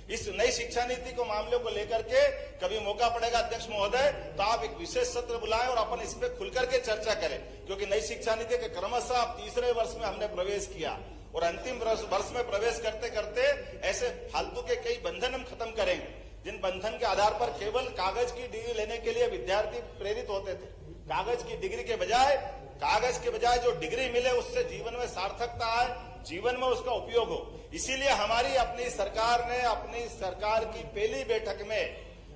इस नई शिक्षा नीति को मामले को लेकर के कभी मौका पड़ेगा अध्यक्ष महोदय तो आप एक विशेष सत्र बुलाएं और अपन इस पे खुलकर के चर्चा करें, क्योंकि नई शिक्षा नीति के क्रमशः अब तीसरे वर्ष में हमने प्रवेश किया और अंतिम वर्ष में प्रवेश करते करते ऐसे फालतू के कई बंधन हम खत्म करेंगे, जिन बंधन के आधार पर केवल कागज की डिग्री लेने के लिए विद्यार्थी प्रेरित होते थे। कागज की डिग्री के बजाय जो डिग्री मिले उससे जीवन में सार्थकता आए, जीवन में उसका उपयोग हो। इसीलिए हमारी अपनी सरकार की पहली बैठक में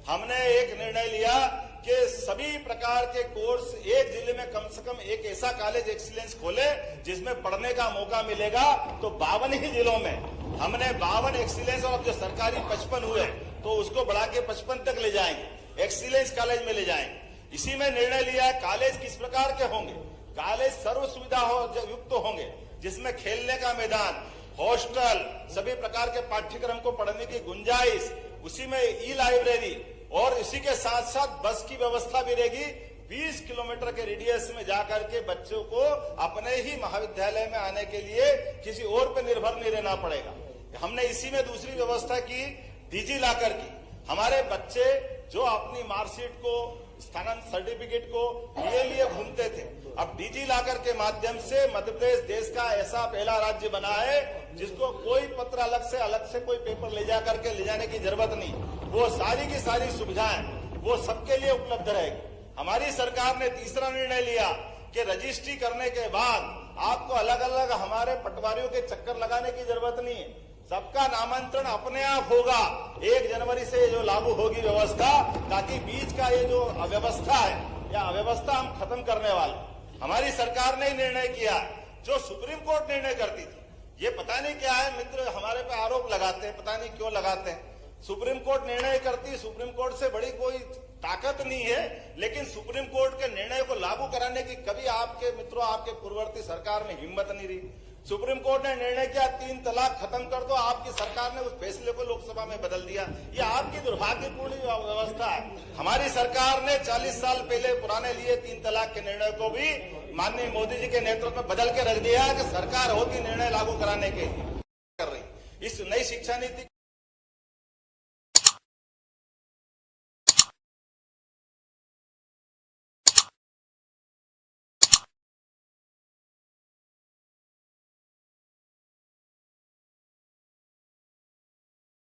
हमने एक निर्णय लिया कि सभी प्रकार के कोर्स एक जिले में कम से कम एक ऐसा कॉलेज एक्सीलेंस खोले जिसमें पढ़ने का मौका मिलेगा। तो 52 ही जिलों में हमने 52 एक्सीलेंस और अब जो सरकारी 55 हुए तो उसको बढ़ा के 55 तक ले जाएंगे, एक्सीलेंस कॉलेज में ले जाएंगे। इसी में निर्णय लिया है कॉलेज किस प्रकार के होंगे। कॉलेज सर्व सुविधा युक्त होंगे, जिसमें खेलने का मैदान, हॉस्टल, सभी प्रकार के पाठ्यक्रम को पढ़ने की गुंजाइश, उसी में ई लाइब्रेरी और इसी के साथ साथ बस की व्यवस्था भी रहेगी। 20 किलोमीटर के रेडियस में जाकर के बच्चों को अपने ही महाविद्यालय में आने के लिए किसी और पर निर्भर नहीं रहना पड़ेगा। हमने इसी में दूसरी व्यवस्था की, डिजी लॉकर की। हमारे बच्चे जो अपनी मार्कशीट को, स्थानांतरण सर्टिफिकेट को लिए घूमते थे, अब डिजी लॉकर के माध्यम से मध्य प्रदेश देश का ऐसा पहला राज्य बना है जिसको कोई पत्र अलग से कोई पेपर ले जाकर के ले जाने की जरूरत नहीं। वो सारी की सारी सुविधाएं वो सबके लिए उपलब्ध रहेगी। हमारी सरकार ने तीसरा निर्णय लिया कि रजिस्ट्री करने के बाद आपको अलग अलग हमारे पटवारियों के चक्कर लगाने की जरूरत नहीं है, सबका नामांतरण अपने आप होगा। 1 जनवरी से जो लागू होगी व्यवस्था, ताकि बीच का ये जो अव्यवस्था है या अव्यवस्था हम खत्म करने वाले। हमारी सरकार ने निर्णय किया जो सुप्रीम कोर्ट निर्णय करती थी। ये पता नहीं क्या है, मित्र हमारे पे आरोप लगाते हैं, पता नहीं क्यों लगाते हैं। सुप्रीम कोर्ट निर्णय करती, सुप्रीम कोर्ट से बड़ी कोई ताकत नहीं है, लेकिन सुप्रीम कोर्ट के निर्णय को लागू कराने की कभी आपके मित्रों, आपके पूर्ववर्ती सरकार में हिम्मत नहीं रही। सुप्रीम कोर्ट ने निर्णय किया 3 तलाक खत्म कर दो, आपकी सरकार ने उस फैसले को लोकसभा में बदल दिया। ये आपकी दुर्भाग्यपूर्ण व्यवस्था है। हमारी सरकार ने 40 साल पहले पुराने लिए 3 तलाक के निर्णय को भी माननीय मोदी जी के नेतृत्व में बदल के रख दिया कि सरकार होती निर्णय लागू कराने के लिए कर रही। इस नई शिक्षा नीति